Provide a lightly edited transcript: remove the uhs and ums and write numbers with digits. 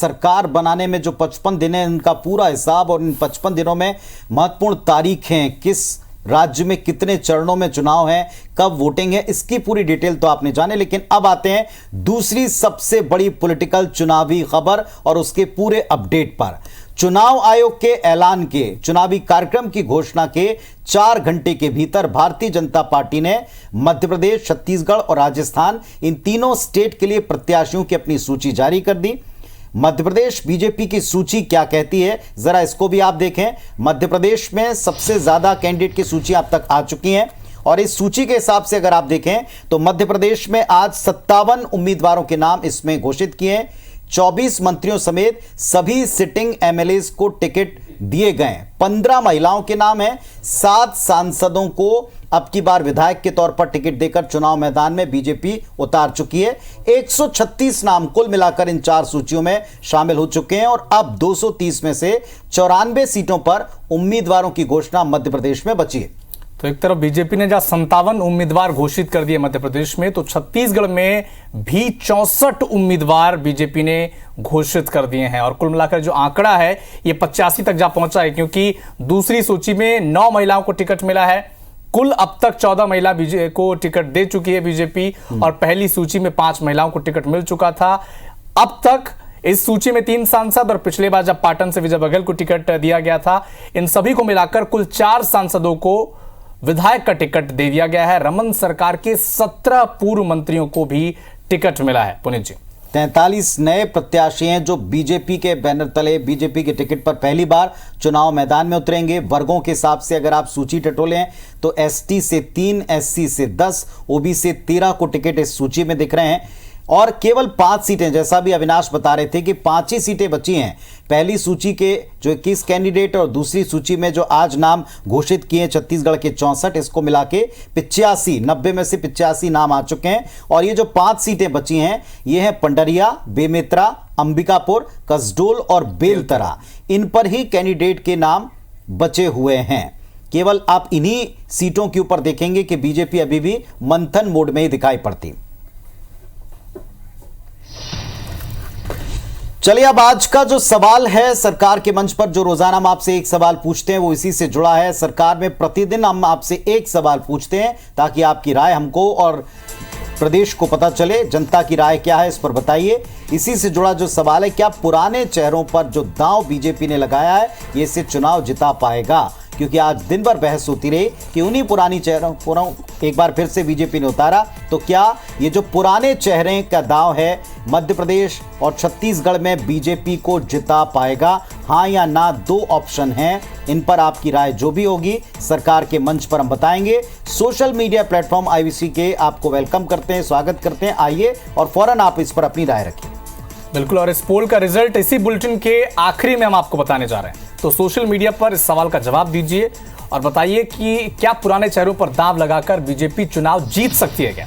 सरकार बनाने में जो 55 दिन है इनका पूरा हिसाब और इन 55 दिनों में महत्वपूर्ण तारीखें, किस राज्य में कितने चरणों में चुनाव है, कब वोटिंग है, इसकी पूरी डिटेल तो आपने जाने। लेकिन अब आते हैं दूसरी सबसे बड़ी पॉलिटिकल चुनावी खबर और उसके पूरे अपडेट पर। चुनाव आयोग के ऐलान के चुनावी कार्यक्रम की घोषणा के 4 घंटे के भीतर भारतीय जनता पार्टी ने मध्य प्रदेश, छत्तीसगढ़ और राजस्थान इन तीनों स्टेट के लिए प्रत्याशियों की अपनी सूची जारी कर दी। मध्य प्रदेश बीजेपी की सूची क्या कहती है, जरा इसको भी आप देखें। मध्य प्रदेश में सबसे ज्यादा कैंडिडेट की सूची अब तक आ चुकी है और इस सूची के हिसाब से अगर आप देखें तो मध्य प्रदेश में आज 57 उम्मीदवारों के नाम इसमें घोषित किए। 24 मंत्रियों समेत सभी सिटिंग एमएलए को टिकट दिए गए। 15 महिलाओं के नाम हैं। 7 सांसदों को अब की बार विधायक के तौर पर टिकट देकर चुनाव मैदान में बीजेपी उतार चुकी है। 136 नाम कुल मिलाकर इन 4 सूचियों में शामिल हो चुके हैं और अब 230 में से 94 सीटों पर उम्मीदवारों की घोषणा मध्य प्रदेश में बची है। तो एक तरफ बीजेपी ने जहां 57 उम्मीदवार घोषित कर दिए मध्य प्रदेश में, तो छत्तीसगढ़ में भी 64 उम्मीदवार बीजेपी ने घोषित कर दिए हैं और कुल मिलाकर जो आंकड़ा है ये 85 तक जा पहुंचा है, क्योंकि दूसरी सूची में 9 महिलाओं को टिकट मिला है। कुल अब तक 14 महिला को टिकट दे चुकी है बीजेपी और पहली सूची में 5 महिलाओं को टिकट मिल चुका था। अब तक इस सूची में 3 सांसद और पिछले बार जब पाटन से विजय बघेल को टिकट दिया गया था, इन सभी को मिलाकर कुल 4 सांसदों को विधायक का टिकट दे दिया गया है। रमन सरकार के 17 पूर्व मंत्रियों को भी टिकट मिला है। पुनीत जी, 43 नए प्रत्याशी हैं जो बीजेपी के बैनर तले बीजेपी के टिकट पर पहली बार चुनाव मैदान में उतरेंगे। वर्गों के हिसाब से अगर आप सूची टटोलें तो एसटी से 3, एससी से 10, ओबी से 13 को टिकट इस सूची में दिख रहे हैं और केवल 5 सीटें, जैसा भी अविनाश बता रहे थे कि 5 ही सीटें बची हैं। पहली सूची के जो 21 कैंडिडेट और दूसरी सूची में जो आज नाम घोषित किए छत्तीसगढ़ के 64, इसको मिला के 85, 90 में से 85 नाम आ चुके हैं और ये जो 5 सीटें बची हैं ये हैं पंडरिया, बेमेतरा, अंबिकापुर, कसडोल और बेलतरा। इन पर ही कैंडिडेट के नाम बचे हुए हैं। केवल आप इन्हीं सीटों के ऊपर देखेंगे कि बीजेपी अभी भी मंथन मोड में ही दिखाई पड़ती। चलिए अब आज का जो सवाल है सरकार के मंच पर, जो रोजाना हम आपसे एक सवाल पूछते हैं वो इसी से जुड़ा है। सरकार में प्रतिदिन हम आपसे एक सवाल पूछते हैं ताकि आपकी राय हमको और प्रदेश को पता चले। जनता की राय क्या है इस पर बताइए। इसी से जुड़ा जो सवाल है, क्या पुराने चेहरों पर जो दांव बीजेपी ने लगाया है ये इसे चुनाव जिता पाएगा? क्योंकि आज दिन भर बहस होती रही कि उन्हीं पुरानी चेहरों को एक बार फिर से बीजेपी ने उतारा, तो क्या ये जो पुराने चेहरे का दांव है मध्य प्रदेश और छत्तीसगढ़ में बीजेपी को जिता पाएगा? हाँ या ना 2 ऑप्शन हैं। इन पर आपकी राय जो भी होगी सरकार के मंच पर हम बताएंगे। सोशल मीडिया प्लेटफॉर्म आईवीसी के आपको वेलकम करते हैं, स्वागत करते हैं। आइए और फौरन आप इस पर अपनी राय रखिए। बिल्कुल, और इस पोल का रिजल्ट इसी बुलेटिन के आखिरी में हम आपको बताने जा रहे हैं, तो सोशल मीडिया पर इस सवाल का जवाब दीजिए और बताइए कि क्या पुराने चेहरों पर दांव लगाकर बीजेपी चुनाव जीत सकती है क्या?